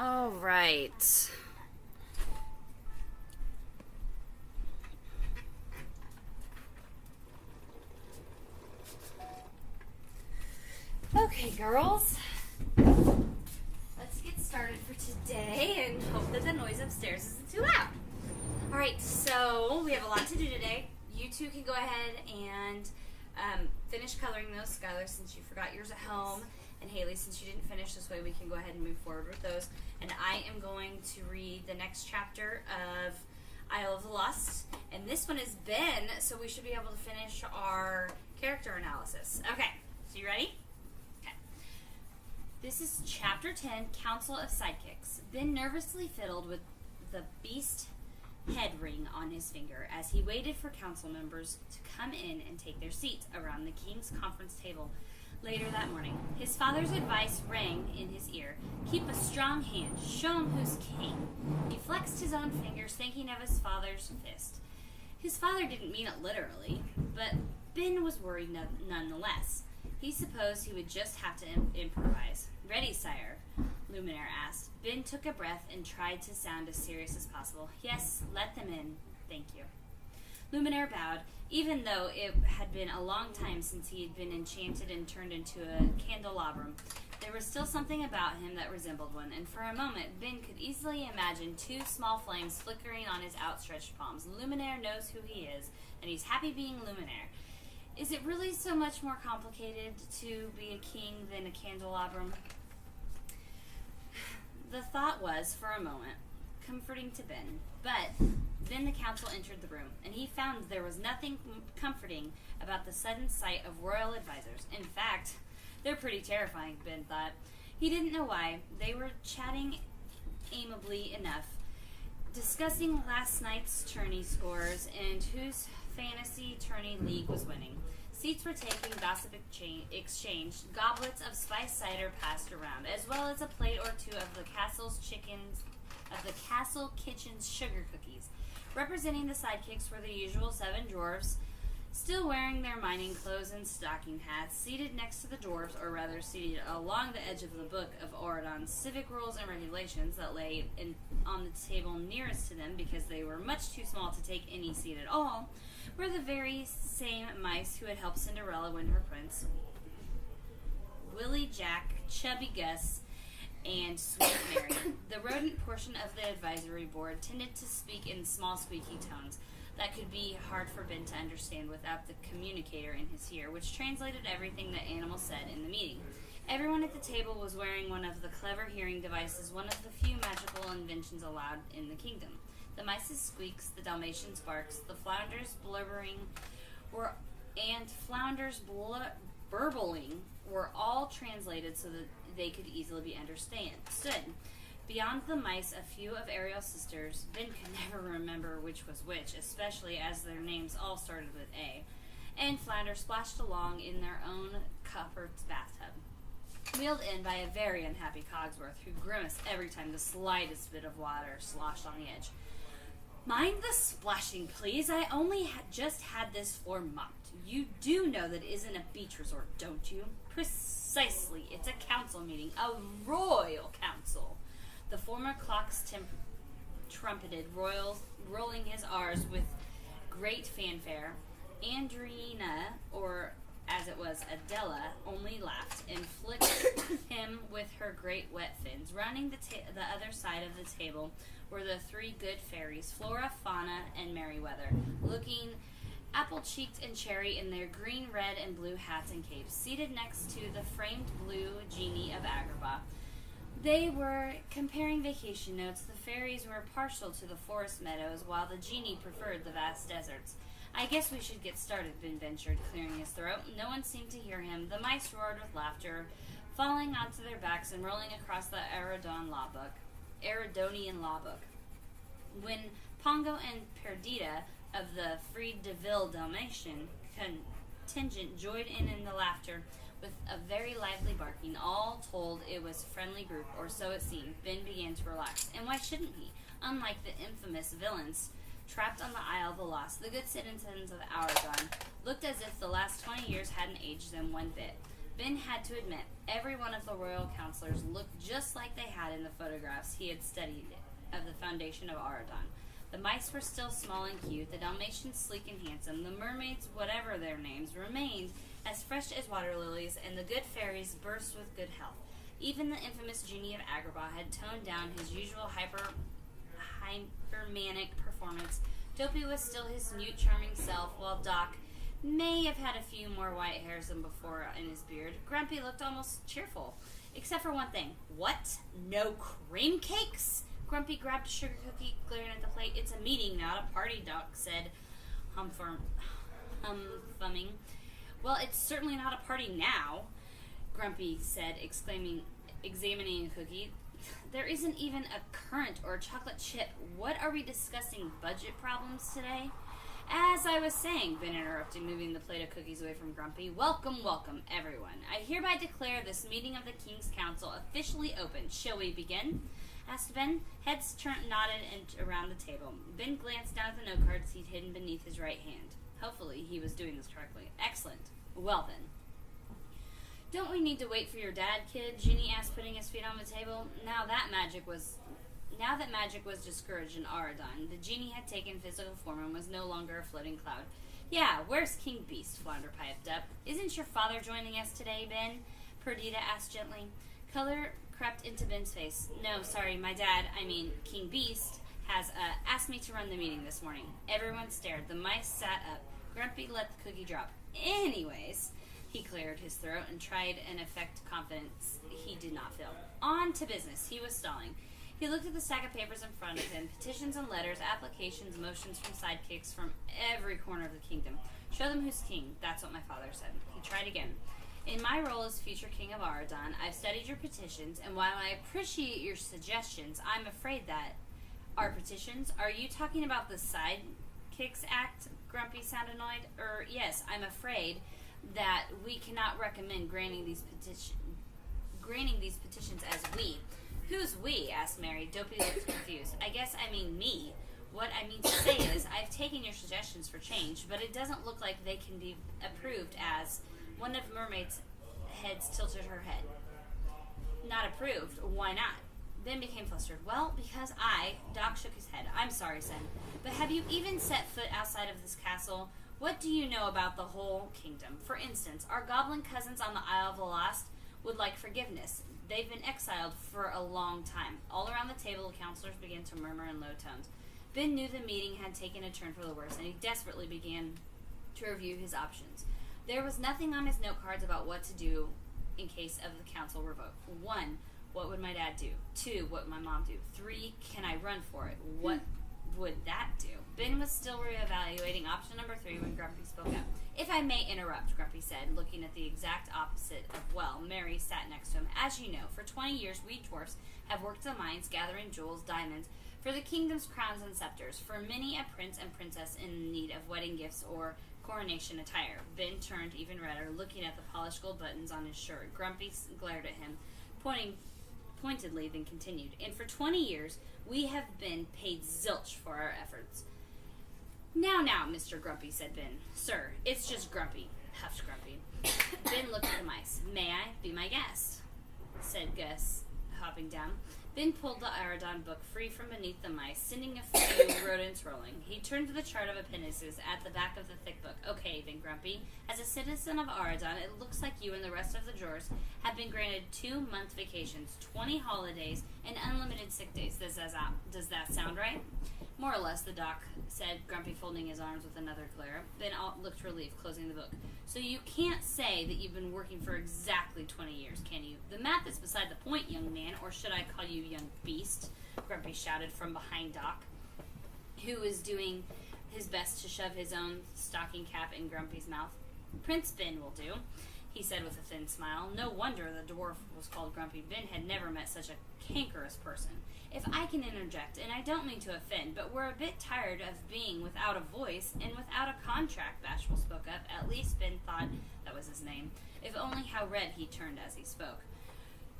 All right. Okay, girls. Let's get started for today and hope that the noise upstairs isn't too loud. All right, so we have a lot to do today. You two can go ahead and finish coloring those, Skylar, since you forgot yours at home, and Haley, since you didn't finish. This way we can go ahead and move forward with those. And I am going to read the next chapter of Isle of the Lost, and this one is Ben, so we should be able to finish our character analysis. Okay, so you ready? Okay. This is Chapter 10, Council of Sidekicks. Ben nervously fiddled with the beast head ring on his finger as he waited for council members to come in and take their seats around the king's conference table later that morning. His father's advice rang in his ear. Keep a strong hand. Show him who's king. He flexed his own fingers, thinking of his father's fist. His father didn't mean it literally, but Ben was worried nonetheless. He supposed he would just have to improvise. Ready, sire? Luminaire asked. Ben took a breath and tried to sound as serious as possible. Yes, let them in. Thank you. Luminaire bowed, even though it had been a long time since he had been enchanted and turned into a candelabrum. There was still something about him that resembled one, and for a moment Ben could easily imagine two small flames flickering on his outstretched palms. Luminaire knows who he is, and he's happy being Luminaire. Is it really so much more complicated to be a king than a candelabrum? The thought was, for a moment, comforting to Ben, but then the council entered the room, and he found there was nothing comforting about the sudden sight of royal advisors. In fact, they're pretty terrifying, Ben thought. He didn't know why. They were chatting amiably enough, discussing last night's tourney scores and whose fantasy tourney league was winning. Seats were taken, gossip exchanged, goblets of spiced cider passed around, as well as a plate or two of the castle kitchen's sugar cookies. Representing the sidekicks were the usual 7 dwarves, still wearing their mining clothes and stocking hats, seated next to the dwarves, or rather seated along the edge of the book of Oridon's civic rules and regulations that lay on the table nearest to them because they were much too small to take any seat at all, were the very same mice who had helped Cinderella win her prince. Willie Jack, Chubby Gus, and Sweet Mary. The rodent portion of the advisory board tended to speak in small squeaky tones that could be hard for Ben to understand without the communicator in his ear, which translated everything that animal said in the meeting. Everyone at the table was wearing one of the clever hearing devices, one of the few magical inventions allowed in the kingdom. The mice's squeaks, the Dalmatian's barks, the flounders' burbling were all translated so that they could easily be understood. Beyond the mice, a few of Ariel's sisters, Ben could never remember which was which, especially as their names all started with A, and Flounder splashed along in their own copper bathtub, wheeled in by a very unhappy Cogsworth, who grimaced every time the slightest bit of water sloshed on the edge. Mind the splashing, please. I only just had this floor mopped. You do know that it isn't a beach resort, don't you? Precisely. It's a council meeting. A royal council. The former clock's trumpeted, rolling his R's with great fanfare. Andrina, or as it was, Adela, only laughed and flicked him with her great wet fins. Rounding the other side of the table were the 3 good fairies, Flora, Fauna, and Merryweather, looking apple-cheeked and cherry in their green, red, and blue hats and capes, seated next to the framed blue genie of Agrabah. They were comparing vacation notes. The fairies were partial to the forest meadows, while the genie preferred the vast deserts. I guess we should get started, Ben ventured, clearing his throat. No one seemed to hear him. The mice roared with laughter, falling onto their backs and rolling across the Aridonian law book. When Pongo and Perdita of the Freed de Ville Dalmatian contingent joined in the laughter with a very lively barking. All told, it was a friendly group, or so it seemed. Ben began to relax. And why shouldn't he? Unlike the infamous villains trapped on the Isle of the Lost, the good citizens of Aragon looked as if the last 20 years hadn't aged them one bit. Ben had to admit, every one of the royal counselors looked just like they had in the photographs he had studied of the foundation of Aradon. The mice were still small and cute, the Dalmatians sleek and handsome, the mermaids, whatever their names, remained as fresh as water lilies, and the good fairies burst with good health. Even the infamous genie of Agrabah had toned down his usual hypermanic performance. Dopey was still his mute, charming self, while Doc may have had a few more white hairs than before in his beard. Grumpy looked almost cheerful, except for one thing. What? No cream cakes? Grumpy grabbed a sugar cookie, glaring at the plate. It's a meeting, not a party, Doc said, humming. Well, it's certainly not a party now, Grumpy said, examining a cookie. There isn't even a currant or a chocolate chip. What are we discussing, budget problems today? As I was saying, Ben interrupted, moving the plate of cookies away from Grumpy. Welcome, everyone. I hereby declare this meeting of the King's Council officially open. Shall we begin? Asked Ben. Heads nodded around the table. Ben glanced down at the note cards he'd hidden beneath his right hand. Hopefully he was doing this correctly. Excellent. Well then. Don't we need to wait for your dad, kid? Ginny asked, putting his feet on the table. Now that magic was discouraged in Aradon, the genie had taken physical form and was no longer a floating cloud. Yeah, where's King Beast? Flounder piped up. Isn't your father joining us today, Ben? Perdita asked gently. Color crept into Ben's face. No, sorry, my dad, King Beast, has asked me to run the meeting this morning. Everyone stared. The mice sat up. Grumpy let the cookie drop. Anyways, he cleared his throat and tried and affect confidence he did not feel. On to business. He was stalling. He looked at the stack of papers in front of him, petitions and letters, applications, motions from sidekicks from every corner of the kingdom. Show them who's king. That's what my father said. He tried again. In my role as future king of Aradon, I've studied your petitions, and while I appreciate your suggestions, I'm afraid that our petitions, are you talking about the Sidekicks Act? Grumpy sounded annoyed. Yes, I'm afraid that we cannot recommend granting these petitions as we. Who's we? Asked Mary. Dopey looked confused. I guess I mean me. What I mean to say is, I've taken your suggestions for change, but it doesn't look like they can be approved as... One of Mermaid's heads tilted her head. Not approved. Why not? Ben became flustered. Well, because Doc shook his head. I'm sorry, son, but have you even set foot outside of this castle? What do you know about the whole kingdom? For instance, our goblin cousins on the Isle of the Lost would like forgiveness. They've been exiled for a long time. All around the table, the counselors began to murmur in low tones. Ben knew the meeting had taken a turn for the worse, and he desperately began to review his options. There was nothing on his note cards about what to do in case of the council revoke. 1, what would my dad do? 2, what would my mom do? 3, can I run for it? What would that do? Ben was still reevaluating option number 3 when Grumpy spoke up. If I may interrupt, Grumpy said, looking at the exact opposite of, Mary sat next to him. As you know, for 20 years we dwarfs have worked the mines, gathering jewels, diamonds, for the kingdom's crowns and scepters, for many a prince and princess in need of wedding gifts or coronation attire. Ben turned even redder, looking at the polished gold buttons on his shirt. Grumpy glared at him, pointedly, then continued. And for 20 years, we have been paid zilch for our efforts. Now, Mr. Grumpy, said Ben. Sir, it's just Grumpy, huffed Grumpy. Ben looked at the mice. May I be my guest? Said Gus, hopping down. Ben pulled the Aradon book free from beneath the mice, sending a few rodents rolling. He turned to the chart of appendices at the back of the thick book. Okay, Ben Grumpy. As a citizen of Aradon, it looks like you and the rest of the drawers have been granted 2-month vacations, 20 holidays, and unlimited sick days. Does that sound right? More or less, the doc said, Grumpy folding his arms with another glare. Ben looked relieved, closing the book. So you can't say that you've been working for exactly 20 years, can you? The math is beside the point, young man, or should I call you young beast? Grumpy shouted from behind Doc, who was doing his best to shove his own stocking cap in Grumpy's mouth. Prince Ben will do, he said with a thin smile. No wonder the dwarf was called Grumpy. Ben had never met such a cankerous person. If I can interject, and I don't mean to offend, but we're a bit tired of being without a voice and without a contract, Bashful spoke up. At least Ben thought that was his name. If only how red he turned as he spoke.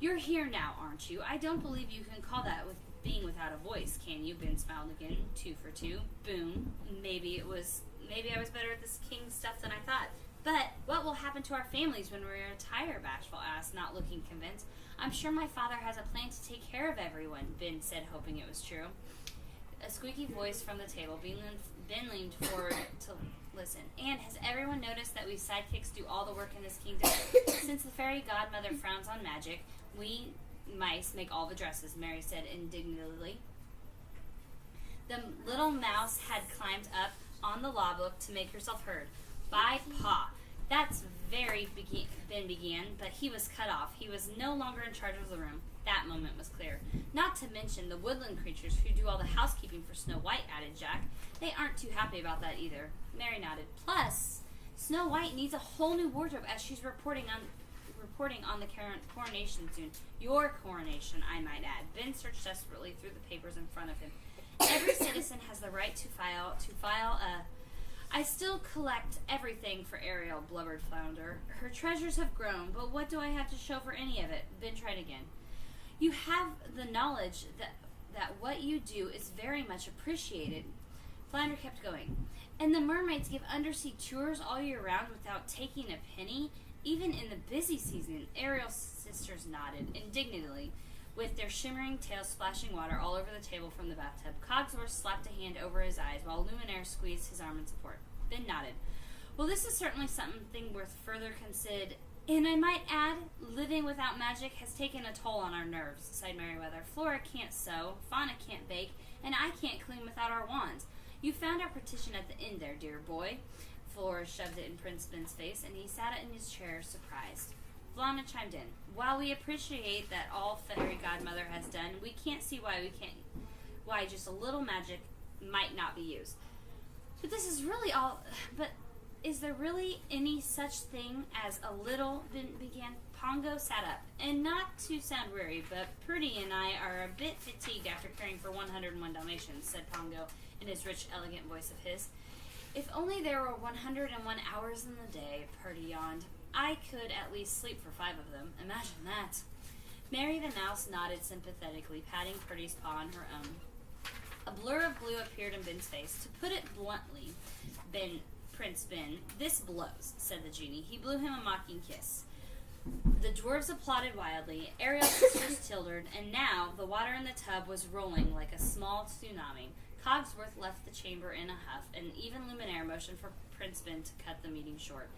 You're here now, aren't you? I don't believe you can call that with being without a voice, can you? Ben smiled again. 2 for 2. Boom. Maybe I was better at this king stuff than I thought. But what will happen to our families when we retire? Bashful asked, not looking convinced. I'm sure my father has a plan to take care of everyone, Ben said, hoping it was true. A squeaky voice from the table. Ben leaned forward to listen. And has everyone noticed that we sidekicks do all the work in this kingdom? Since the fairy godmother frowns on magic, we mice make all the dresses, Mary said indignantly. The little mouse had climbed up on the law book to make herself heard. By paw. That's Ben began, but he was cut off. He was no longer in charge of the room. That moment was clear. Not to mention the woodland creatures who do all the housekeeping for Snow White, added Jack. They aren't too happy about that either. Mary nodded. Plus, Snow White needs a whole new wardrobe as she's reporting on the coronation soon. Your coronation, I might add. Ben searched desperately through the papers in front of him. Every citizen has the right to file a... I still collect everything for Ariel, blubbered Flounder. Her treasures have grown, but what do I have to show for any of it? Ben tried again. You have the knowledge that what you do is very much appreciated. Flounder kept going. And the mermaids give undersea tours all year round without taking a penny, even in the busy season. Ariel's sisters nodded indignantly, with their shimmering tails splashing water all over the table from the bathtub. Cogsworth slapped a hand over his eyes, while Luminaire squeezed his arm in support. Ben nodded. Well, this is certainly something worth further consider. And I might add, living without magic has taken a toll on our nerves, sighed Merryweather. Flora can't sew, Fauna can't bake, and I can't clean without our wands. You found our petition at the end there, dear boy. Flora shoved it in Prince Ben's face, and he sat in his chair, surprised. Vlana chimed in. While we appreciate that all Fairy Godmother has done, we can't see why just a little magic might not be used. But is there really any such thing as a little, began. Pongo sat up. And not to sound weary, but Purdy and I are a bit fatigued after caring for 101 Dalmatians, said Pongo in his rich, elegant voice of his. If only there were 101 hours in the day, Purdy yawned. I could at least sleep for 5 of them. Imagine that. Mary the Mouse nodded sympathetically, patting Purdy's paw on her own. A blur of blue appeared in Ben's face. To put it bluntly, Prince Ben, this blows, said the genie. He blew him a mocking kiss. The dwarves applauded wildly. Ariel's sisters tilted, and now the water in the tub was rolling like a small tsunami. Cogsworth left the chamber in a huff, and even Luminaire motioned for Prince Ben to cut the meeting short.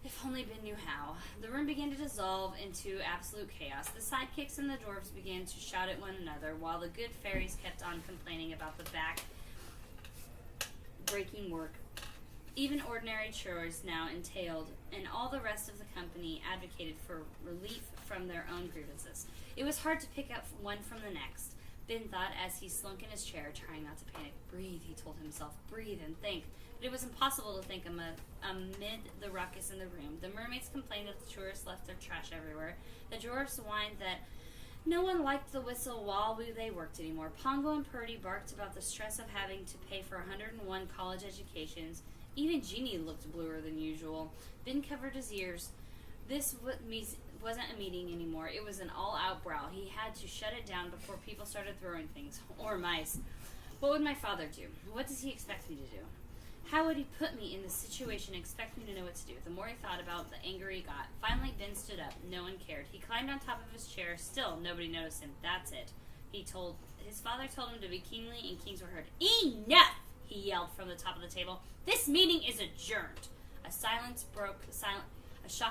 If only Ben knew how. The room began to dissolve into absolute chaos. The sidekicks and the dwarves began to shout at one another, while the good fairies kept on complaining about the back-breaking work even ordinary chores now entailed, and all the rest of the company advocated for relief from their own grievances. It was hard to pick up one from the next. Ben thought as he slunk in his chair, trying not to panic. Breathe, he told himself. Breathe and think. But it was impossible to think amid the ruckus in the room. The mermaids complained that the tourists left their trash everywhere. The dwarfs whined that no one liked the whistle while they worked anymore. Pongo and Purdy barked about the stress of having to pay for 101 college educations. Even Jeannie looked bluer than usual. Ben covered his ears. This wasn't a meeting anymore. It was an all-out brawl. He had to shut it down before people started throwing things. Or mice. What would my father do? What does he expect me to do? How would he put me in this situation and expect me to know what to do? The more he thought about, the angrier he got. Finally, Ben stood up. No one cared. He climbed on top of his chair. Still, nobody noticed him. That's it. His father told him to be kingly, and kings were heard. Enough! He yelled from the top of the table. This meeting is adjourned. A shocked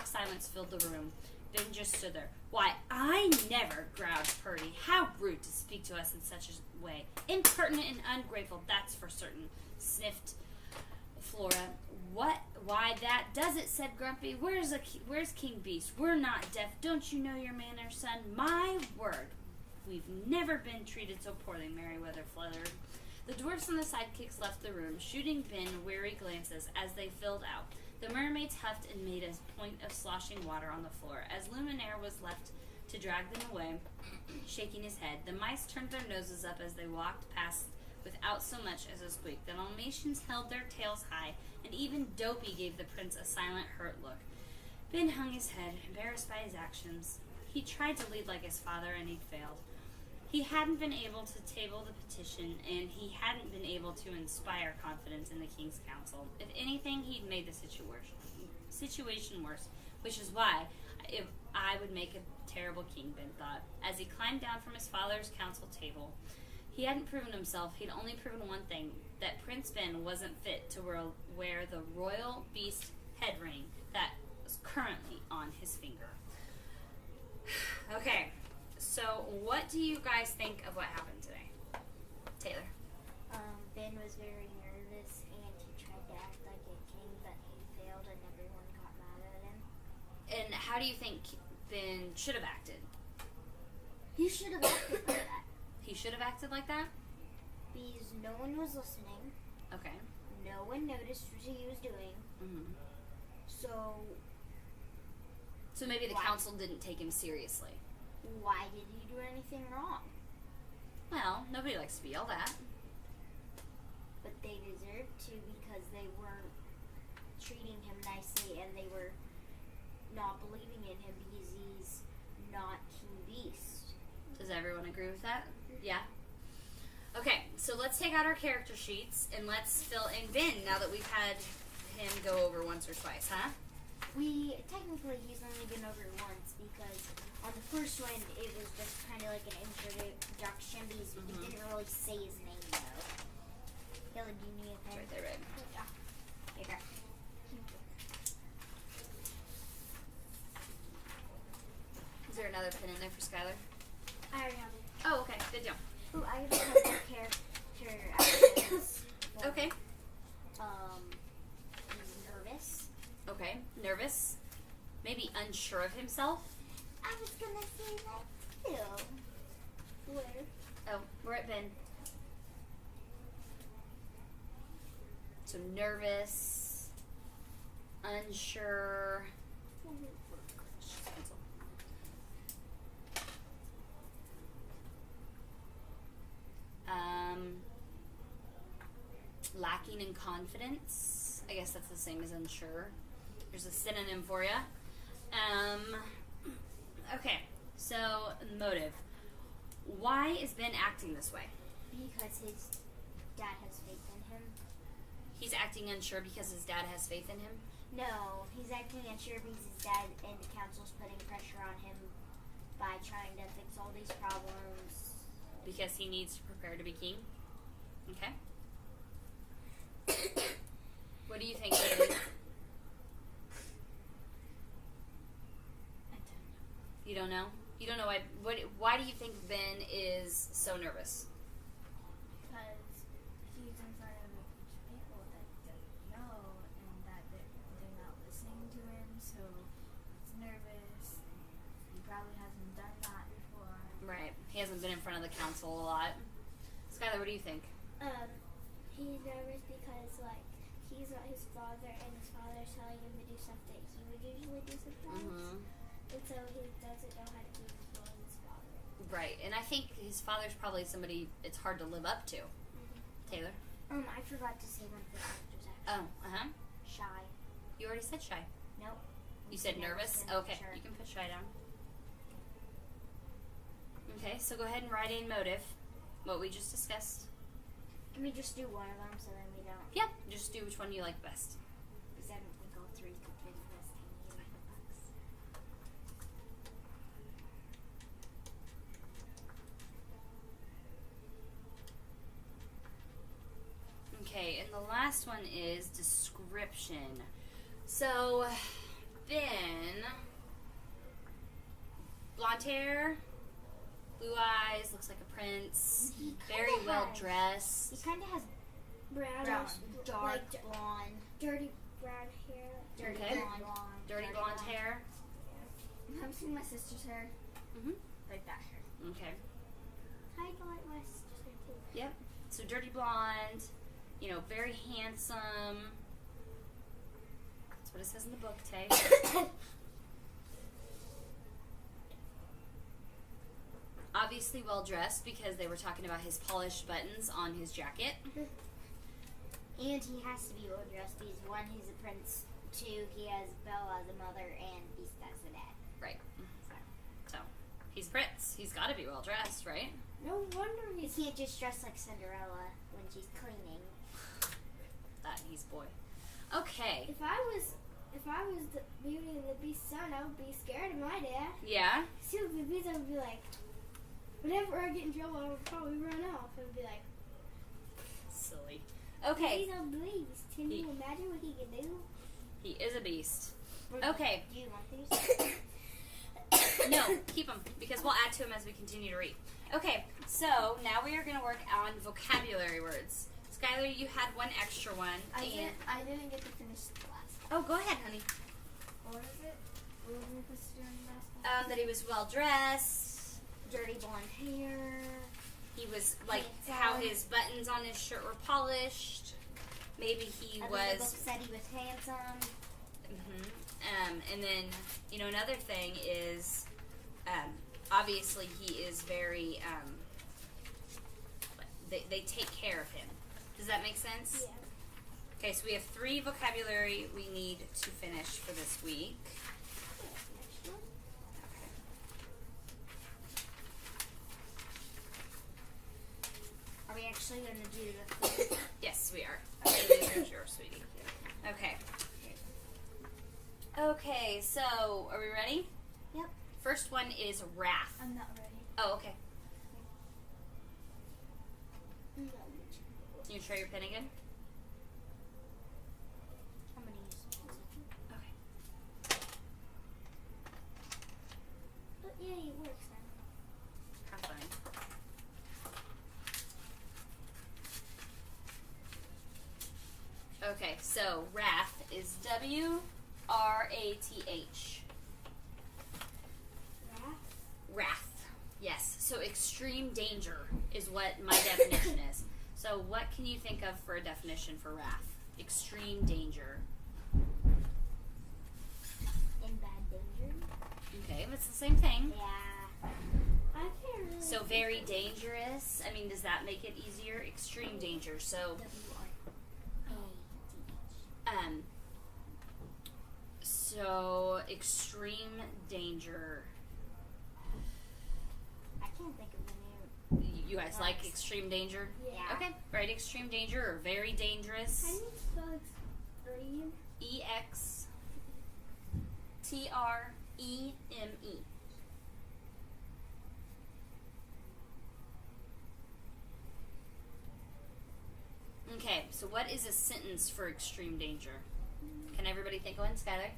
silence filled the room. Ben just stood there. Why, I never, growled Purdy. How rude to speak to us in such a way. Impertinent and ungrateful, that's for certain, sniffed Flora. What? Why, that does it, said Grumpy. Where's King Beast? We're not deaf. Don't you know your manners, son? My word. We've never been treated so poorly, Merryweather fluttered. The dwarfs and the sidekicks left the room, shooting Ben weary glances as they filled out. The mermaids huffed and made a point of sloshing water on the floor. As Luminaire was left to drag them away, shaking his head, the mice turned their noses up as they walked past without so much as a squeak. The Dalmatians held their tails high, and even Dopey gave the prince a silent, hurt look. Ben hung his head, embarrassed by his actions. He tried to lead like his father, and he'd failed. He hadn't been able to table the petition, and he hadn't been able to inspire confidence in the King's Council. If anything, he'd made the situation worse, which is why if I would make a terrible king, Ben thought. As he climbed down from his father's council table, he hadn't proven himself. He'd only proven one thing, that Prince Ben wasn't fit to wear the royal beast head ring that was currently on his finger. Okay, so what do you guys think of what happened today? Taylor? Ben was very nervous and he tried to act like a king, but he failed and everyone got mad at him. And how do you think Ben should have acted? He should have acted like that. He should have acted like that? Because no one was listening. Okay. No one noticed what he was doing. Mm-hmm. So maybe the council didn't take him seriously. Why did he do anything wrong? Well, nobody likes to be yelled at. But they deserved to because they weren't treating him nicely and they were not believing in him because he's not King Beast. Does everyone agree with that? Yeah? Okay, so let's take out our character sheets and let's fill in Ben now that we've had him go over once or twice, huh? Technically he's only been over once because on the first one it was just kind of like an introduction because he didn't really say his name though. Taylor, do you need a pen? Right there, right. Yeah. Okay. Is there another pen in there for Skylar? I already have it. Oh, okay. Good deal. Ooh, I have a character actions. Okay. He's nervous. Okay. Nervous. Maybe unsure of himself. I was gonna say that too. Where? Oh, we're at Ben. So nervous, unsure. Lacking in confidence. I guess that's the same as unsure. There's a synonym for you. Okay, so motive. Why is Ben acting this way? Because his dad has faith in him. He's acting unsure because his dad has faith in him? No, he's acting unsure because his dad and the council's putting pressure on him by trying to fix all these problems. Because he needs to prepare to be king? Okay. What do you think, David? You don't know? You don't know why? Why do you think Ben is so nervous? Because he's in front of a bunch of people that don't know and that they're not listening to him, so he's nervous. He probably hasn't done that before. Right. He hasn't been in front of the council a lot. Skylar, what do you think? He's nervous because, like, he's not his father, and his father's telling him to do stuff that he would usually do sometimes. And so he doesn't know how to be his father. Right. And I think his father's probably somebody it's hard to live up to. Taylor? I forgot to say one of the characters, actually. Oh, uh-huh. Shy. You already said shy. Nope. You said nervous? Okay, you can put shy down. Okay, so go ahead and write in motive, what we just discussed. Can we just do one of them so then we don't... Yeah, just do which one you like best. Because I don't think all three could fit in this tiny little box. Okay, and the last one is description. So, Ben, blonde hair, blue eyes, looks like a prince, very well dressed. He kind of has brown, dark blonde, dirty brown hair. Dirty blonde. Dirty blonde hair. I'm seeing my sister's hair. Mm-hmm. Like that hair. Okay. I like my sister's hair too. Yep. So dirty blonde, you know, very handsome. That's what it says in the book, Tay. Obviously well dressed because they were talking about his polished buttons on his jacket. And he has to be well dressed because one, he's a prince. Two, he has Belle as a mother, and Beast as a dad. Right. So, he's Prince. He's got to be well dressed, right? No wonder he can't just dress like Cinderella when she's cleaning. That he's boy. Okay. If I was if I was the Beauty and the Beast's son, I would be scared of my dad. Yeah? See, the Beast, I would be like, whenever I get in trouble, I would probably run off. I would be like, Silly. Okay. he's a beast. Can you imagine what he can do? He is a beast. Okay. Do you want these? No, keep them because we'll add to them as we continue to read. Okay, so now we are going to work on vocabulary words. Skylar, you had one extra one. I didn't get to finish the last one. Oh, go ahead, honey. What was it? What were we supposed to do in the last one? That he was well dressed. Dirty blonde hair. He was like Handsome. how his buttons on his shirt were polished. Maybe he Other was. books said he was handsome. And then another thing is, obviously he is very. They take care of him. Does that make sense? Yeah. Okay, so we have 3 vocabulary we need to finish for this week. Next one. Are we actually going to do the food? Yes, we are. Okay, there's yours, sweetie. Okay. Okay, so are we ready? Yep. First one is wrath. I'm not ready. Oh, okay. No. Can you try your pen again? I'm going to use this. Okay. But yeah, it works then. How funny. Okay, so wrath is W-R-A-T-H. Wrath? Wrath. Yes. So extreme danger is what my definition is. So what can you think of for a definition for wrath? Extreme danger. In bad danger. Okay, but it's the same thing. Yeah. I can't really. So very dangerous. I mean, does that make it easier? Extreme danger. So, W-R-A-T-H. so extreme danger. I can't think of the name. You guys like extreme danger? Yeah. Okay, right. Extreme danger or very dangerous. How do you spell extreme? E-X-T-R-E-M-E. Okay, so what is a sentence for extreme danger? Can everybody think of one? Skylar?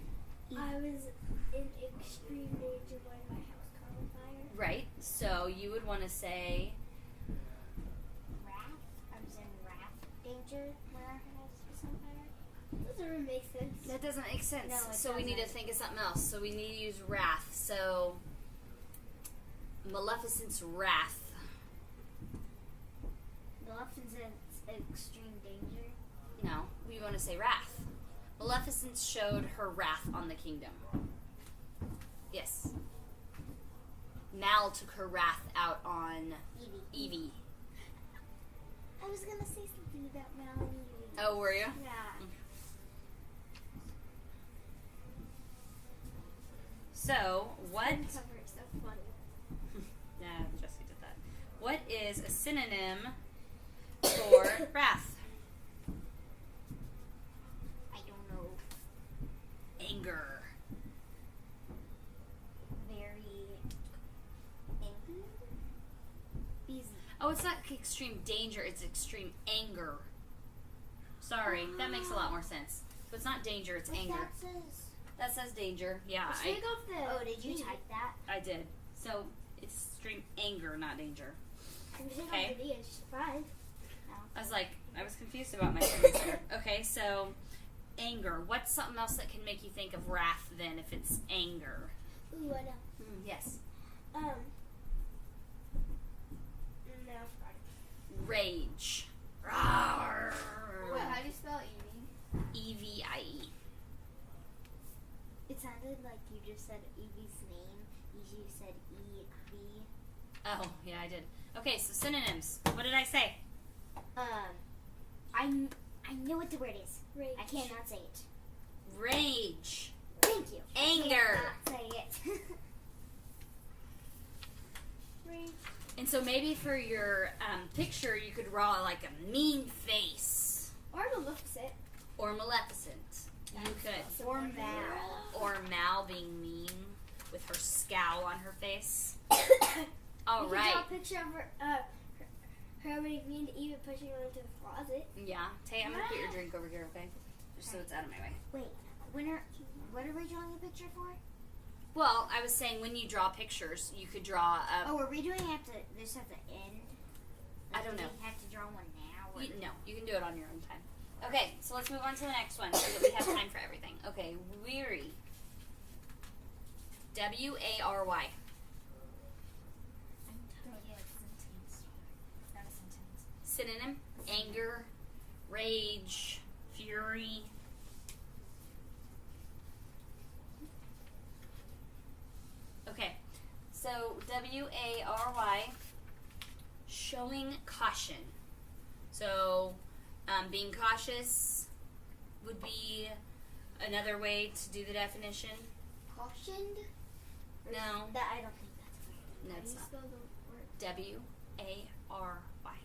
I was in extreme danger when my house caught on fire. Right, so you would want to say, Wrath? I was in wrath danger when our house was on fire. Doesn't really make sense. that doesn't make sense. No, it So we need to doesn't. think of something else. So we need to use wrath. So, Maleficent's wrath. Maleficent's extreme danger. No, we want to say wrath. Maleficent showed her wrath on the kingdom. Yes. Mal took her wrath out on Evie. Evie. I was gonna say something about Melanie. Oh, were you? Yeah. So, what... Cover it so funny. Nah, Jesse did that. What is a synonym for wrath? I don't know. Anger. Very angry. Busy. Oh, it's not extreme danger, it's extreme anger. Sorry, that makes a lot more sense. So it's not danger, it's anger. That says. That says danger. Yeah, Take off the. Oh, did you type that? I did. So it's extreme anger, not danger. Take Okay. off the D. It's fine. I was like, I was confused about my sentence there. Okay, so anger. What's something else that can make you think of wrath then if it's anger? Ooh, I know. Yes. No, I forgot it. Rage. Rawr. Wait, how do you spell Evie? E-V-I-E. It sounded like you just said Evie's name. You said E-V. Oh, yeah, I did. Okay, so synonyms. What did I say? I know what the word is. Rage. I cannot say it. Rage. Thank you. Anger. I cannot say it. Rage. And so maybe for your picture, you could draw like a mean face Or Maleficent. or Maleficent. You could. Or Mal. Or Mal being mean with her scowl on her face. All You right. can draw a picture of her being even pushing her into the closet. Yeah. Tay, I'm going to put your drink over here, okay? Just so it's out of my way. Wait, what are we drawing a picture for? Well, I was saying when you draw pictures, you could draw a... Oh, are we doing this at the end? I don't know. Do we have to draw one now? Or? No, you can do it on your own time. Okay, so let's move on to the next one so that we have time for everything. Okay, weary. W-A-R-Y. Synonym: anger, rage, fury. Okay, so W-A-R-Y, showing caution. So, being cautious would be another way to do the definition. Cautioned? No, That I don't think that's right. no, How do it's you not. spell the word? W-A-R-Y.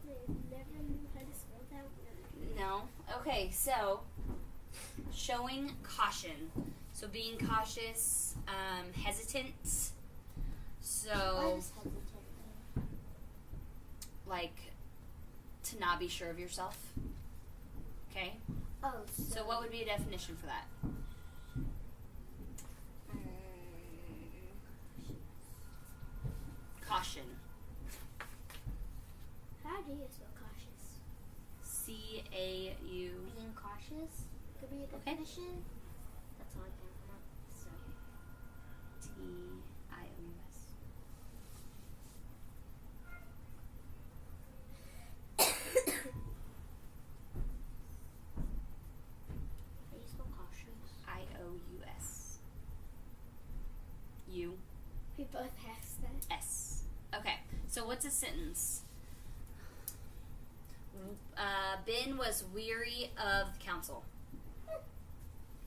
I never knew how to spell that word. No. Okay, so showing caution. So being cautious, hesitant. What So does hesitant mean? like to not be sure of yourself. Okay. Oh, So what would be a definition for that? Caution. How do you spell cautious? C-A-U. being cautious could be a Okay. definition. That's all I can come up with. So. T-I-O-U-S. How do you spell cautious? I-O-U-S. U. We both asked that. S. Okay, so what's a sentence? Ben was weary of the council.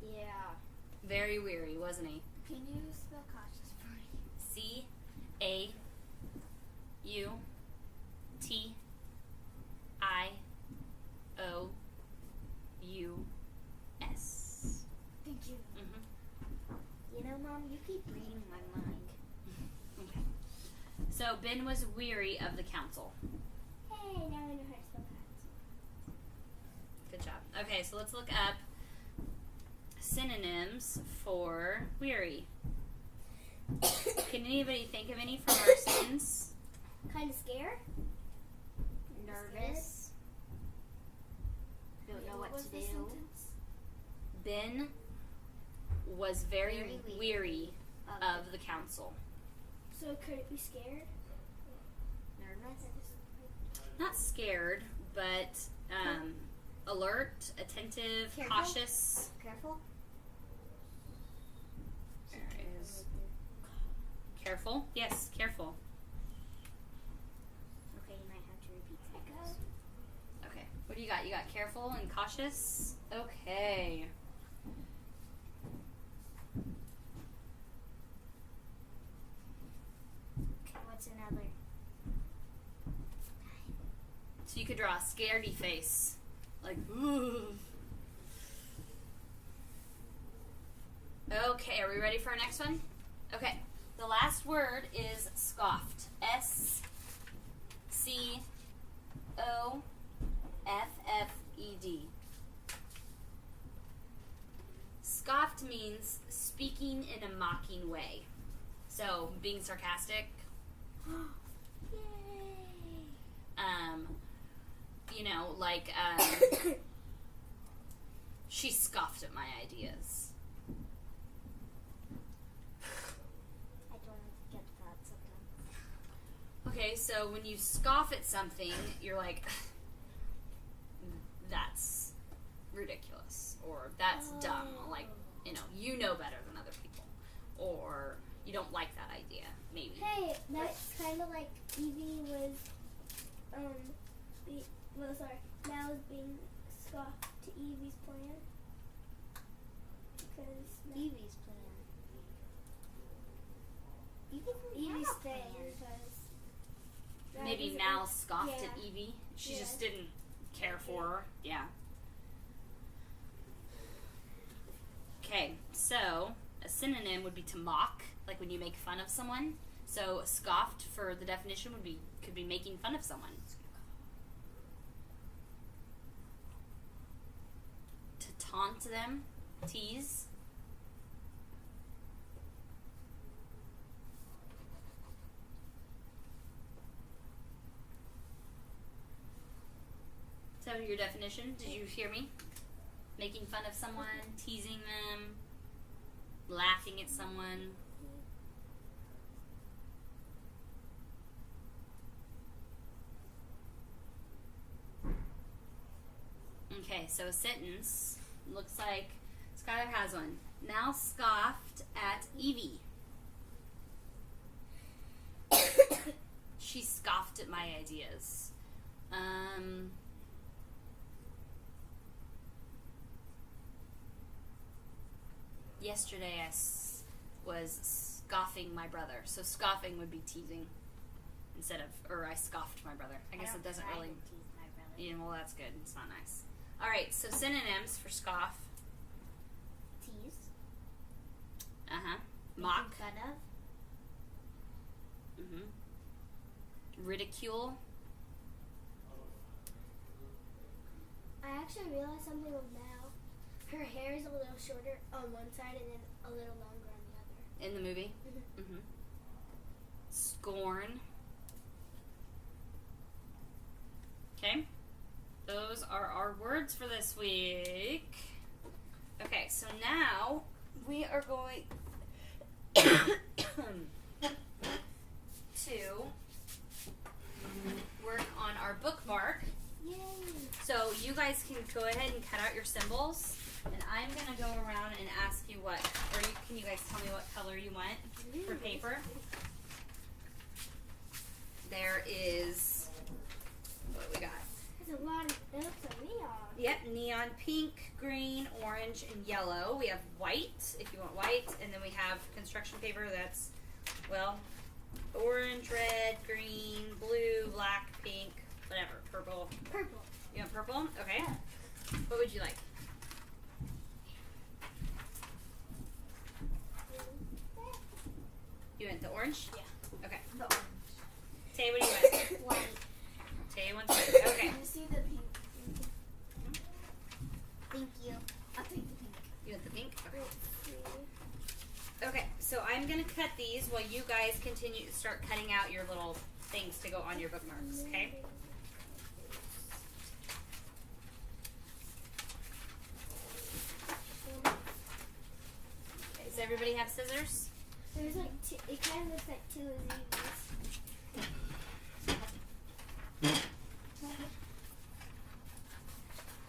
Yeah. Very weary, wasn't he? Can you spell cautious for me? C-A-U-T-I-O-U-S. Thank you. Mm-hmm. You know, Mom, you keep reading my mind. Okay. So Ben was weary of the council. Hey, now I know how to spell that. Good job. Okay, so let's look up synonyms for weary. Can anybody think of any from our sentence? Kind of scared? Nervous. Don't know what was to the do. sentence? Ben was very Very weary of the council. So could it be scared? Nervous. Not scared, but alert, attentive, Careful? cautious. Careful. There is careful. Yes, careful. Okay, you might have to repeat that. Okay. What do you got? You got careful and cautious? Okay. Okay, what's another? So you could draw a scaredy face. Like, ooh. Okay, are we ready for our next one? Okay. The last word is scoffed. S-C-O-F-F-E-D. Scoffed means speaking in a mocking way. So, being sarcastic. Yay! You know, like, she scoffed at my ideas. I don't get that sometimes. Okay, so when you scoff at something, you're like, that's ridiculous, or that's dumb, like, you know better than other people, or you don't like that idea, maybe. Hey, that's kind of like Evie was, Mal was being scoffed to Evie's plan. Because Evie's plan. You can Evie's have a thing, plan. because Maybe was- Mal scoffed at yeah. Evie. She Yeah. just didn't care for. Yeah. Okay, so a synonym would be to mock, like when you make fun of someone. So scoffed for the definition could be making fun of someone. To taunt them, tease. So your definition, did you hear me? Making fun of someone, teasing them, laughing at someone. Okay, so a sentence looks like Skylar has one. Mal scoffed at Evie. She scoffed at my ideas. Yesterday I was scoffing my brother. So scoffing would be teasing instead of, or I scoffed my brother. I guess it doesn't really. Tease my brother. Yeah, well, that's good. It's not nice. All right, so synonyms for scoff. Tease. Mock. Making fun of. Ridicule. I actually realized something with Mal. Her hair is a little shorter on one side and then a little longer on the other. In the movie. Scorn. Okay. Those are our words for this week. Okay, so now we are going to work on our bookmark. Yay! So you guys can go ahead and cut out your symbols, and I'm going to go around and ask you what, or can you guys tell me what color you want for paper? There is, what do we got? That's a lot of, that looks like neon. Yep, neon pink, green, orange, and yellow. We have white, if you want white, and then we have construction paper that's, well, orange, red, green, blue, black, pink, whatever, purple. Purple. You want purple? Okay. What would you like? You want the orange? Yeah. Okay. The orange. Tay, what do you want? White. Tay wants white. Okay. You see the pink? Thank you. I'll take the pink. You want the pink? Okay. Okay, so I'm going to cut these while you guys continue to start cutting out your little things to go on your bookmarks, okay? Does everybody have scissors? There's like two, it kind of looks like two of these.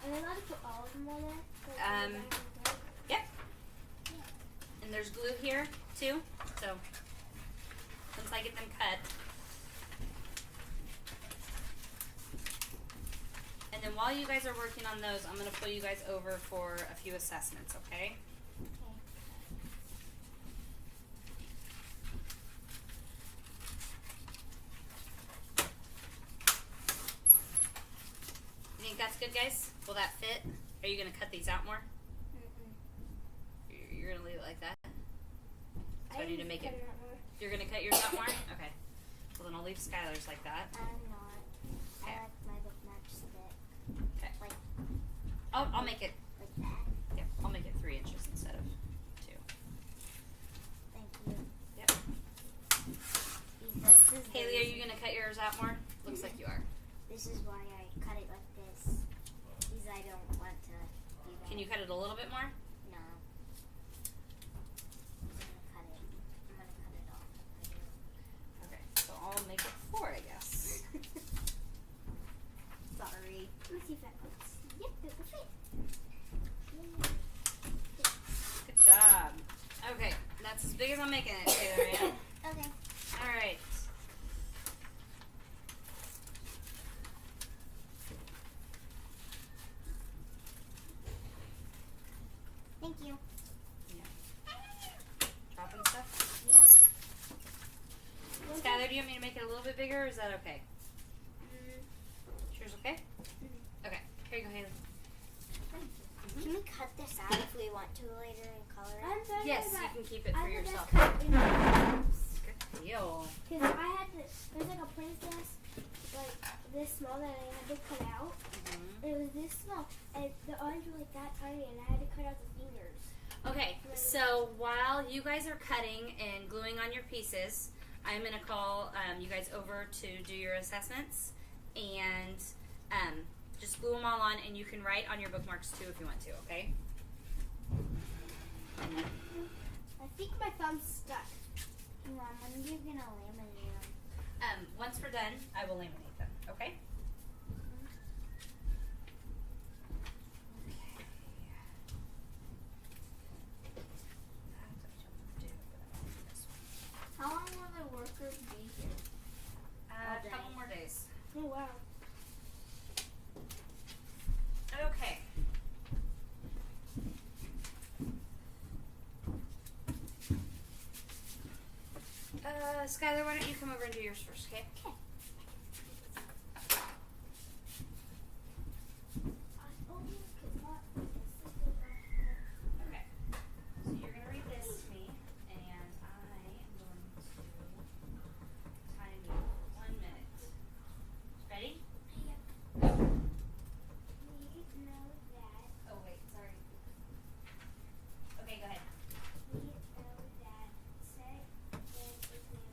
Are they allowed to put all of them on there? Yep. And there's glue here, too. So, once I get them cut. And then while you guys are working on those, I'm going to pull you guys over for a few assessments, okay? You think that's good, guys? Will that fit? Are you going to cut these out more? You're going to leave it like that? So I need to make it. You're going to cut yours out more? Okay. Well, then I'll leave Skylar's like that. I'm not. Okay. I like my bookmarks thick. Okay. Like I'll make it. like that. Yeah, I'll make it 3 inches instead of 2. Thank you. Yep. This is Haley, are you going to cut yours out more? Looks like you are. This is why I cut it like this. Because I don't want to do that. Can you cut it a little bit more? No. I'm gonna cut it off. Okay, so I'll make it 4, I guess. Sorry. Let me see if that fits. Yep, it will fit. Good job. Okay, that's as big as I'm making it, Taylor Ann. Okay. All right. Thank you. Dropping stuff? Yeah. Skylar, do you want me to make it a little bit bigger, or is that okay? Yours okay? Okay. Here you go, Haley. Can we cut this out if we want to later and color it? I'm sorry Yes, about you can keep it for yourself. Good deal. Because I had to, there's like a princess, like this small that I had to cut out. Mm-hmm. It was this small, and the eyes were like that tiny, and I had to cut out the fingers. Okay, so while you guys are cutting and gluing on your pieces, I'm going to call you guys over to do your assessments, and just glue them all on, and you can write on your bookmarks too if you want to, okay? I think my thumb's stuck. Mom, when are you gonna laminate them? Once we're done, I will laminate them, okay? How long will the workers be here? A couple more days. Oh wow. Okay. Skylar, why don't you come over and do yours first, okay? Okay. Okay. So you're going to read this to me, and I am going to time you 1 minute. Ready? Go. We know that. Oh, wait, sorry. Okay, go ahead. We know that set an example.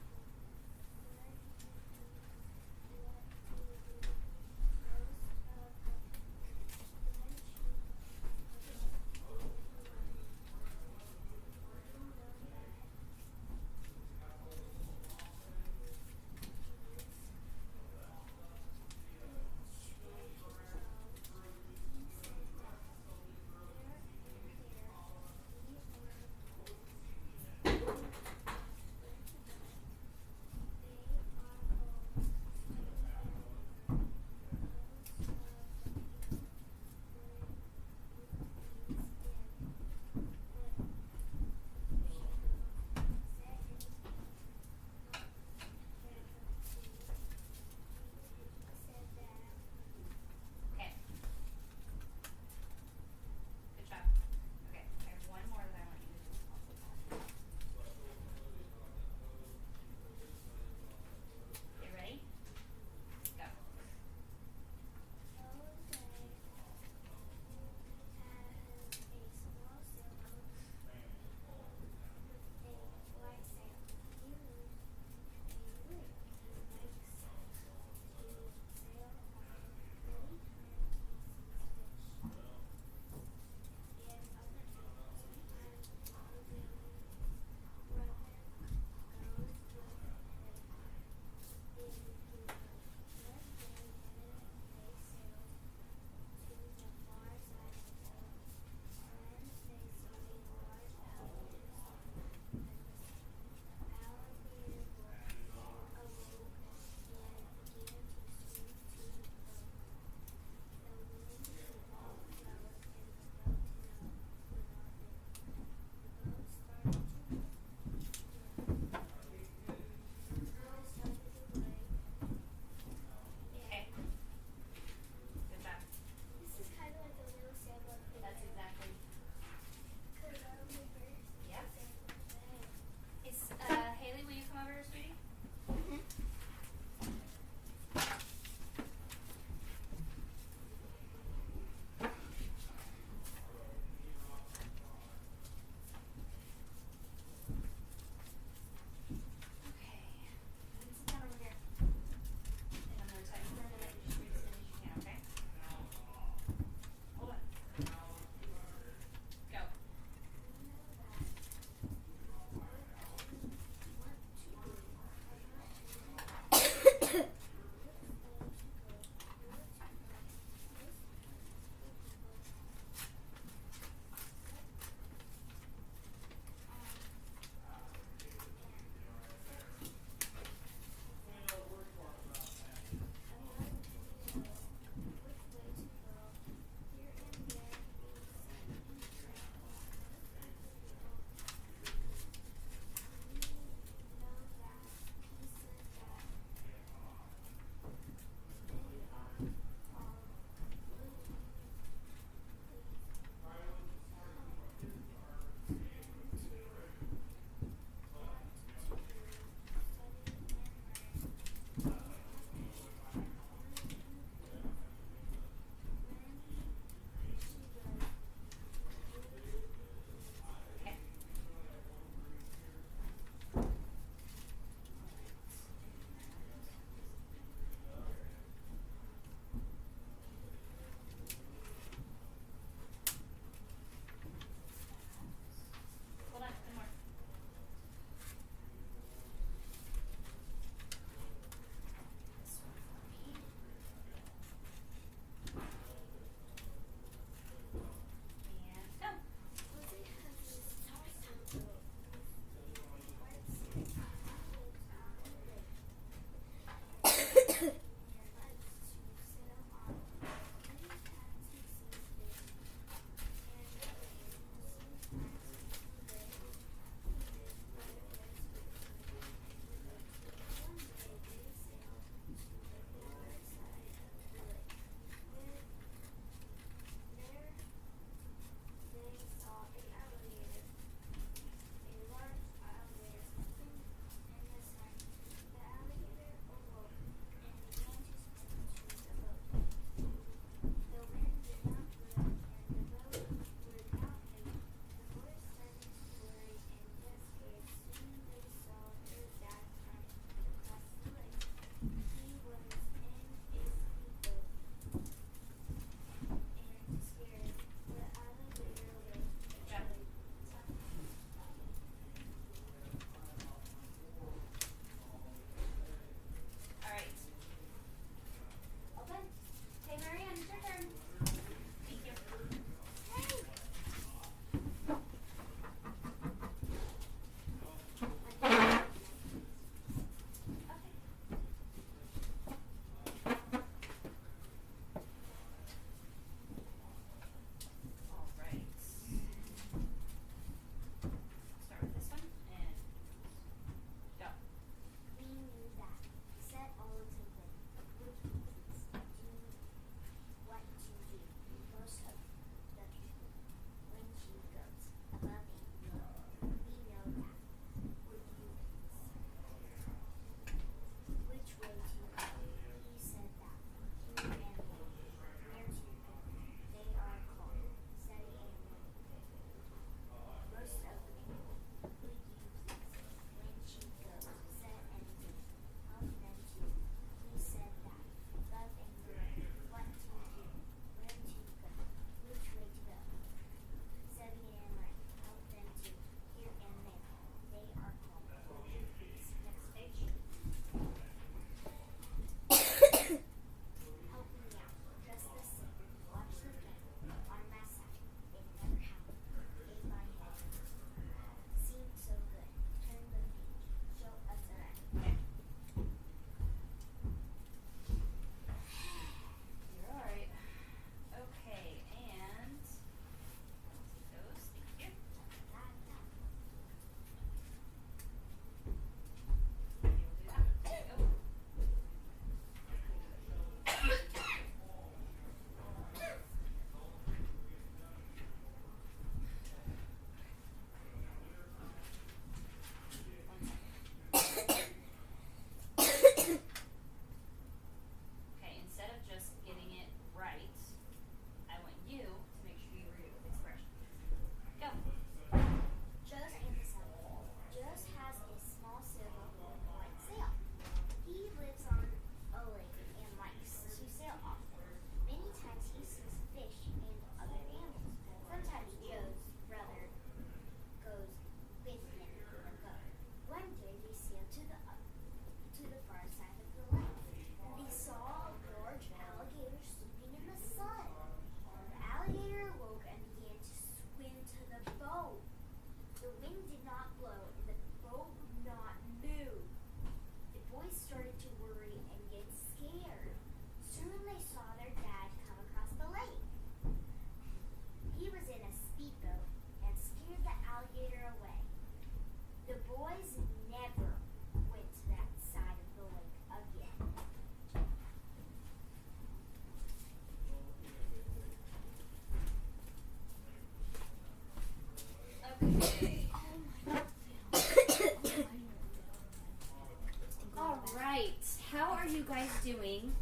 right. How are you guys doing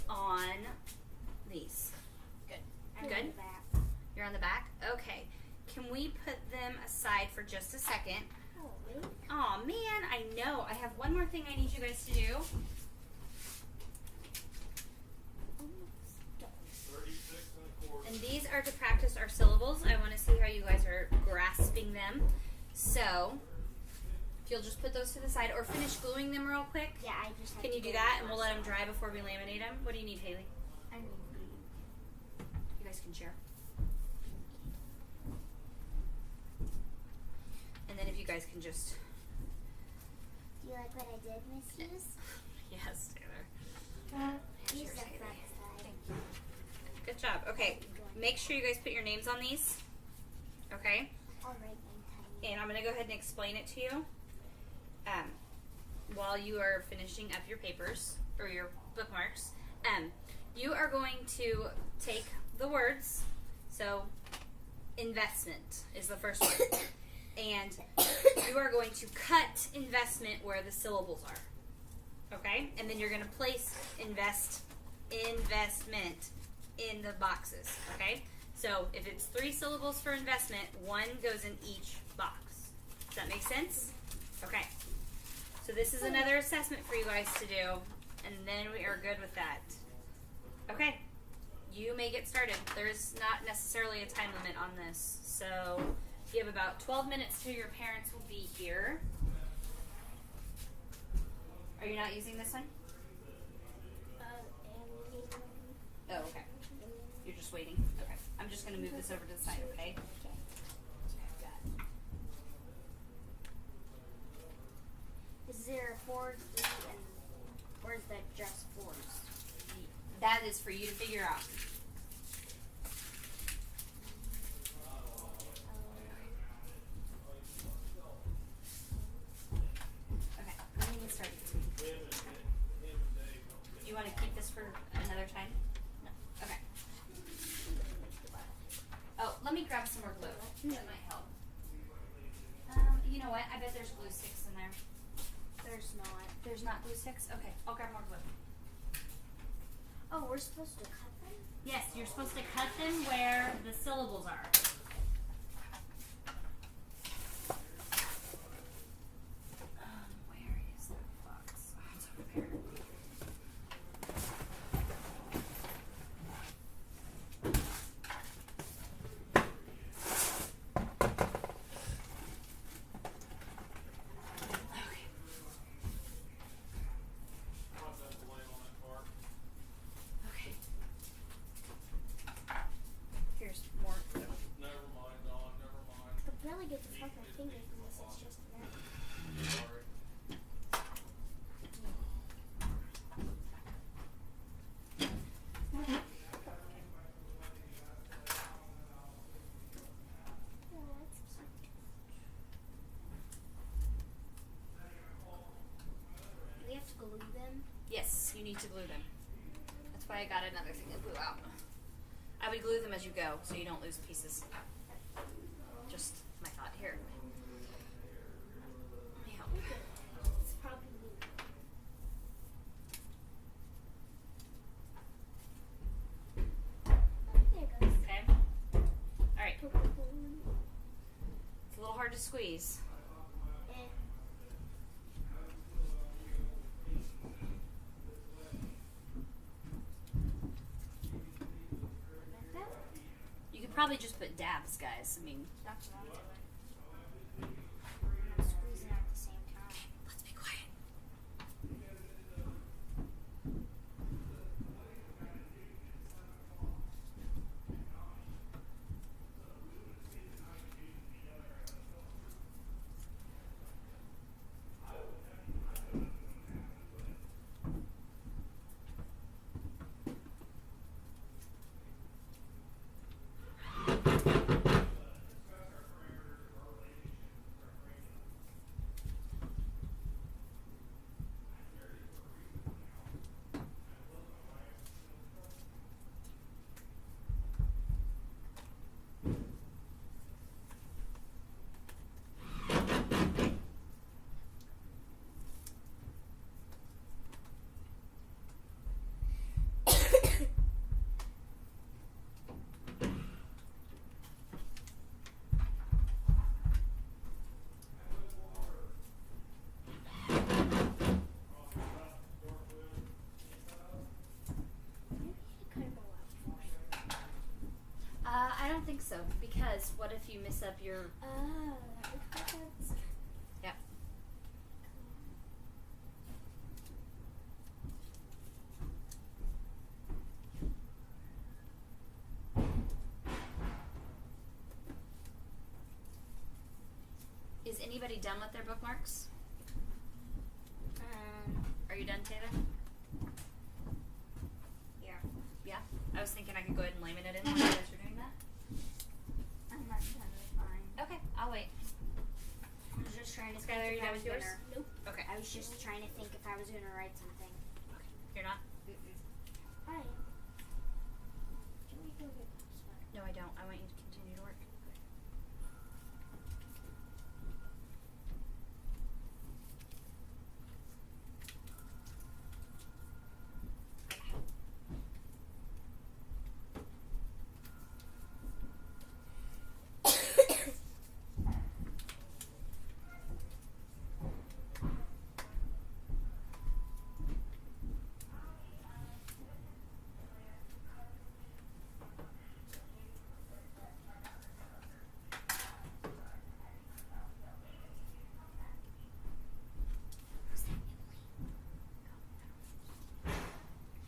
on these? Good. I'm Good? on the back. You're on the back? Okay. Can we put them aside for just a second? Oh, really? Aw, man, I know. I have one more thing I need you guys to do. And these are to practice our syllables. I want to see how you guys are grasping them. So, if you'll just put those to the side or finish gluing them real quick. Yeah, I just have Can to you do go that? to And the we'll let them side. dry before we laminate them. What do you need, Haley? I need You guys can share. And then if you guys can just... Do you like what I did, Miss Hughes? Yes, Taylor. Use yours, the Haley. front side. Good job. Okay, make sure you guys put your names on these. Okay? I'll write mine tiny. And I'm going to go ahead and explain it to you while you are finishing up your papers or your bookmarks. You are going to take the words. So, investment is the first word. And you are going to cut investment where the syllables are. Okay? And then you're going to place investment in the boxes. Okay? So if it's 3 syllables for investment, 1 goes in each box. Does that make sense? Okay. So this is another assessment for you guys to do, and then we are good with that. Okay. You may get started. There's not necessarily a time limit on this. So you have about 12 minutes till your parents will be here. Are you not using this one? Oh, okay. You're just waiting? Okay. I'm just going to move this over to the side, okay? Is there 4, 3, and or is that just 4s? That is for you to figure out. Okay, let me get started. You want to keep this for another time? No. Okay. Oh, let me grab some more glue. That might help. You know what? I bet there's glue sticks in there. There's not. There's not glue sticks? Okay, I'll grab more glue. Oh, we're supposed to cut them? Yes, you're supposed to cut them where the syllables are. Where is that box? Oh, it's over there. Okay. Okay. Here's more glue. It's really good to fuck my fingers unless it's just that. Oh, that's cute. Do we have to glue them? Yes, you need to glue them. That's why I got another thing of glue out. I would glue them as you go so you don't lose pieces. Just my thought here. Let me help. It's probably there it goes. Okay? Alright. It's a little hard to squeeze. Eh. Like that? You could probably just put dabs, guys. I mean, That's what I'm doing. I'm squeezing at the same time. let's be quiet. so, because what if you mess up your... Oh, that would make sense. Yep. Is anybody done with their bookmarks? Are you done, Taylor? Yeah. Yeah? I was thinking I could go ahead and lamine it in while you guys are doing that. I'm not done with mine. Okay, I'll wait. I was just trying to think Skylar, are you if I done was with yours? gonna. Nope. Okay. I was just trying to think if I was gonna write something. You're not? I am. Can we go get this? No, I don't. I want you to continue to work.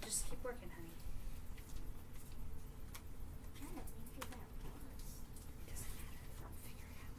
Just keep working, honey. I'm trying to think who that was. It doesn't matter. I'll figure it out.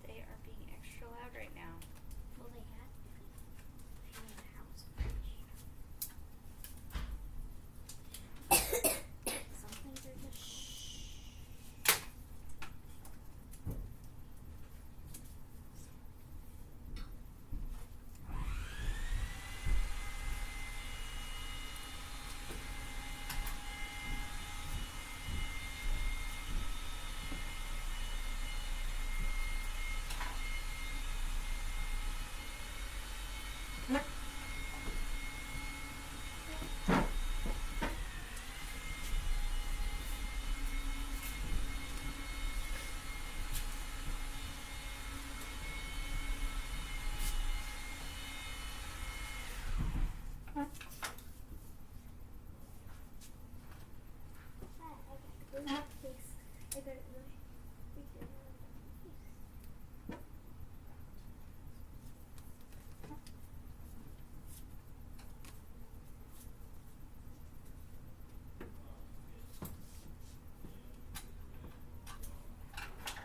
They are being extra loud right now. Well, they had to be. They're in the house. Some things are just shh. I got it. Please. I got it.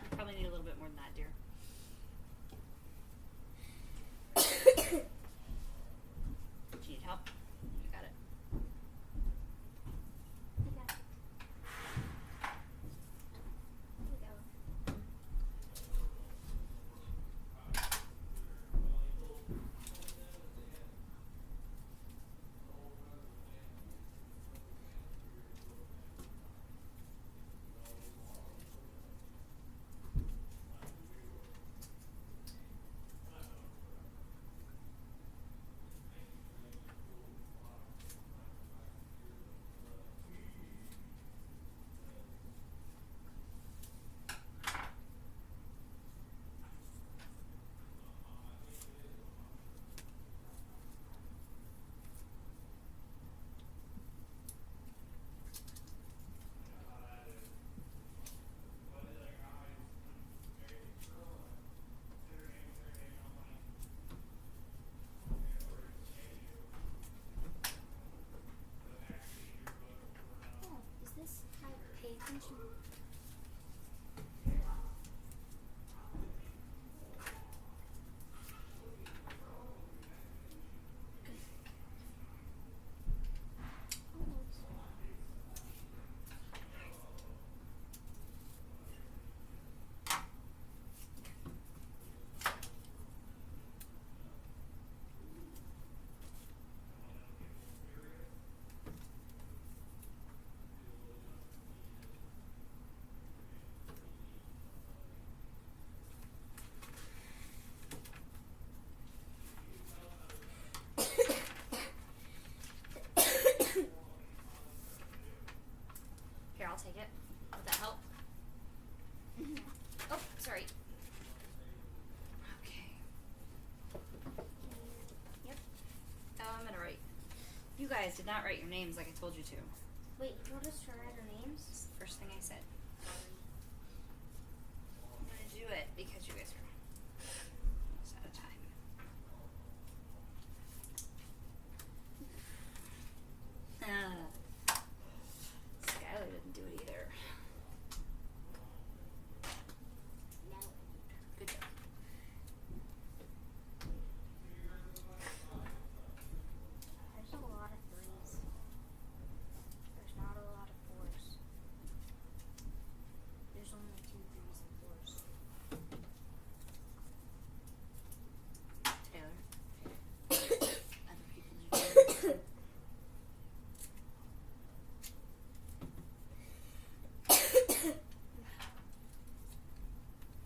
You probably need a little bit more than that, dear. Do you need help? You got it. I got it. Here we go. Oh, is this how pay attention? Sorry. Okay. Yep. Oh, I'm gonna write. You guys did not write your names like I told you to. Wait, you told us to write our names? It's the first thing I said. I'm gonna do it because you guys are almost out of time. Skylar didn't do it either. No. Good job. There's a lot of threes. There's not a lot of fours. There's only 2 threes and fours. Taylor. Other people do too.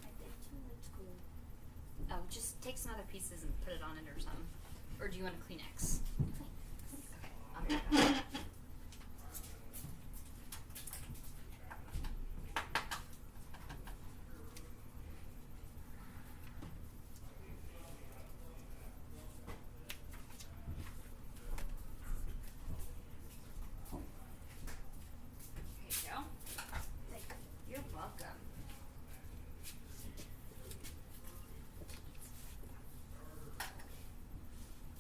I did 2 at school. Oh, just take some other pieces and put it on it or something. Or do you want a Kleenex? Okay, I'll be right back. Here you go. You're welcome.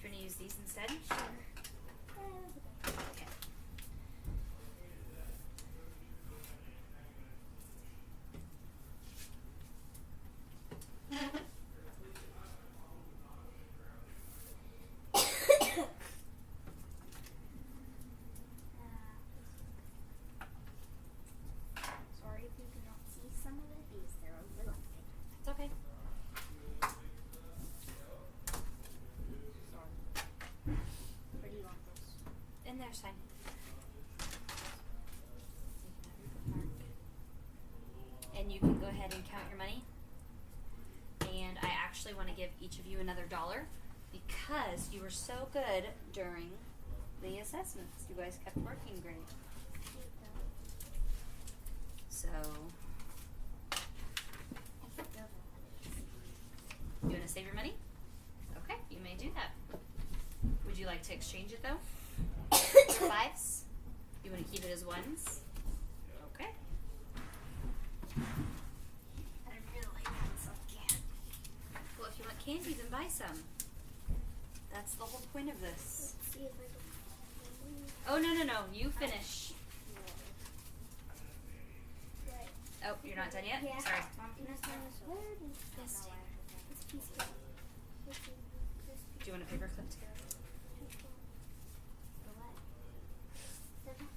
Do you want to use these instead? Okay. Sorry if you cannot see some of it because they're a little thick. It's okay. Sorry. Where do you want this? In there's fine. And you can go ahead and count your money. And I actually want to give each of you another $1 because you were so good during the assessments. You guys kept working great. So, you want to save your money? Okay, you may do that. Would you like to exchange it though? For 5s? You want to keep it as 1s? Okay. I really want some candy. Well, if you want candy, then buy some. That's the whole point of this. Let's see if I can. Oh, no. You finish. Right. Oh, you're not done yet? Yeah. Sorry. Mom, can I stand this Where way? is Yes, No, I have to this piece go? This Do you want a paper clip together? piece go? For what? The back.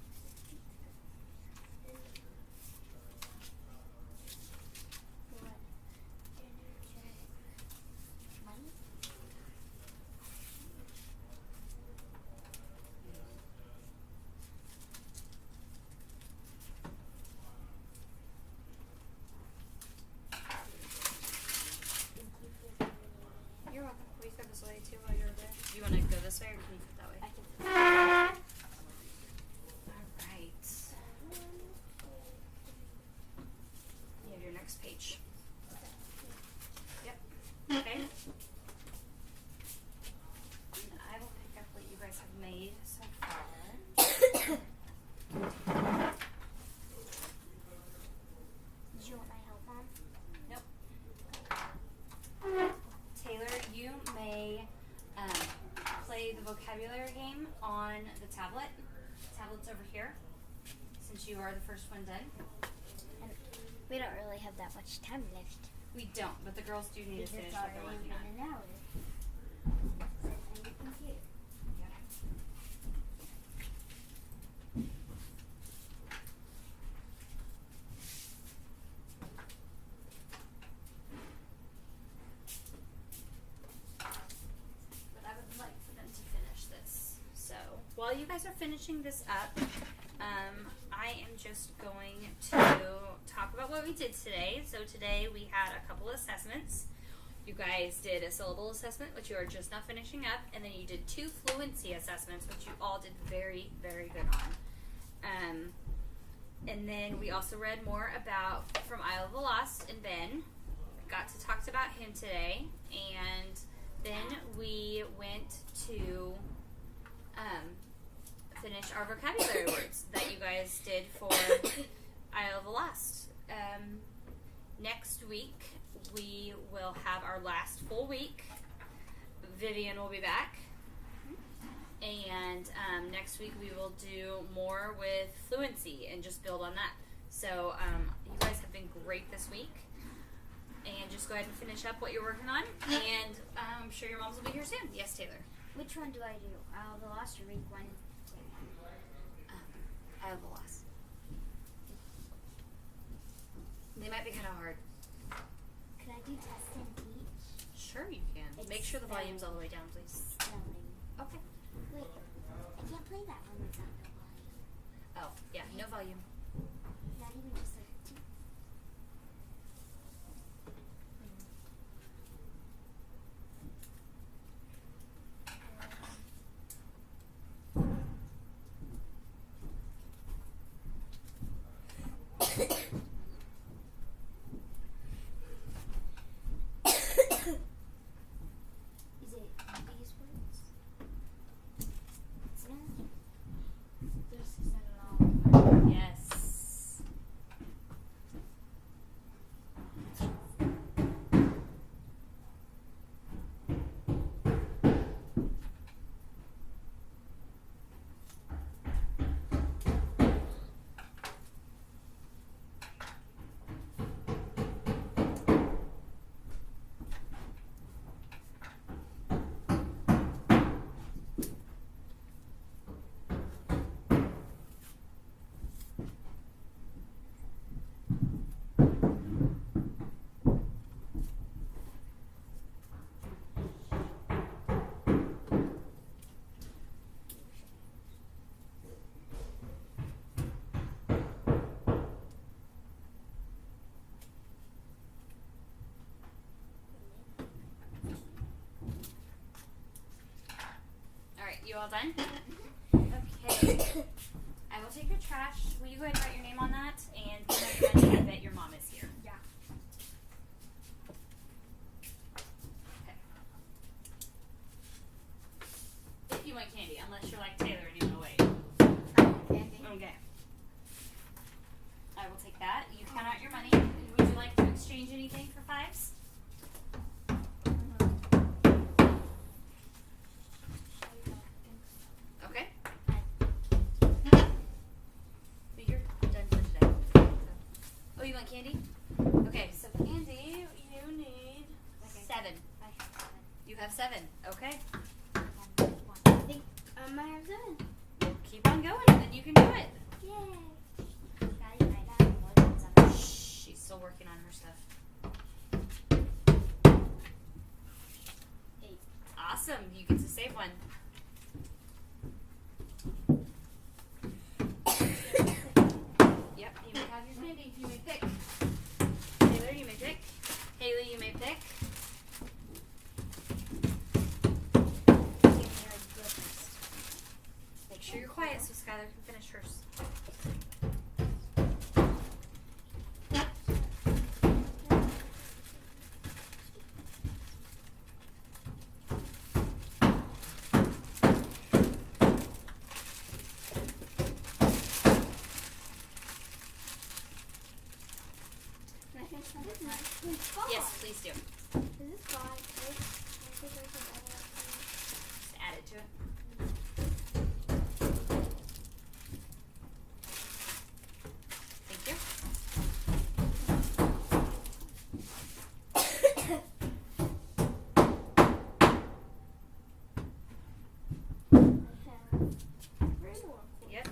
For what? Money? You're welcome. Will you flip this way too while you're there? Do you want to go this way or can you flip that way? I can. Alright. You have your next page. Yep. Okay. And I will pick up what you guys have made so far. Did you want my help, Mom? Nope. Taylor, you may play the vocabulary game on the tablet. Tablet's over here, since you are the first one done. And we don't really have that much time left. We don't, but the girls do need to Because finish it's what they're already working on. been an hour. Since on the computer. Yeah. But I would like for them to finish this. So while you guys are finishing this up, I am just going to talk about what we did today. So today we had a couple assessments. You guys did a syllable assessment, which you are just now finishing up, and then you did 2 fluency assessments, which you all did very, very good on. And then we also read more about From Isle of the Lost and Ben. got to talk about him today, and then we went to finish our vocabulary words that you guys did for Isle of the Lost. Next week, we will have our last full week. Vivian will be back. And next week we will do more with fluency and just build on that. So you guys have been great this week. And just go ahead and finish up what you're working on. And I'm sure your moms will be here soon. Yes, Taylor? Which one do I do? The Lost or week 1? Isle of the Lost. They might be kind of hard. Could I do test in each? Sure you can. It's Make sure the spelling. volume's all the way down, please. Spelling. Okay. Wait, I can't play that one without no volume. Oh, yeah, no volume. Not even just like two. Is it these words? It's not. This is a long one. Yes. All right, you all done? Okay. I will take your trash. Will you go ahead and write your name on that and put up your money that your mom is here? Yeah. Okay. If you want candy, unless you're like Taylor and you want to wait. Okay. I will take that. You count out your money. Would you like to exchange anything for fives? Okay. But you're done for today. Oh, you want candy? Okay, so candy, you need 7. I have 7. You have 7. Okay. And 1. I think I might have 7. Well, keep on going, and then you can do it. Yay! Daddy might have more than 7. Shh, she's still working on her stuff. 8. Awesome. You get to save one. Yep, you may have your candy. You may pick. Taylor, you may pick. Haley, you may pick. Make sure you're quiet so Skylar can finish hers. Can I finish my Yes, please do. Is this 5? Right? I think I can add that. Just add it to it. Thank you. I have 3 more. Yep.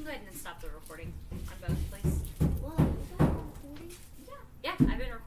go ahead and stop the recording on both, please. Well, you got recording? Yeah, I've been recording.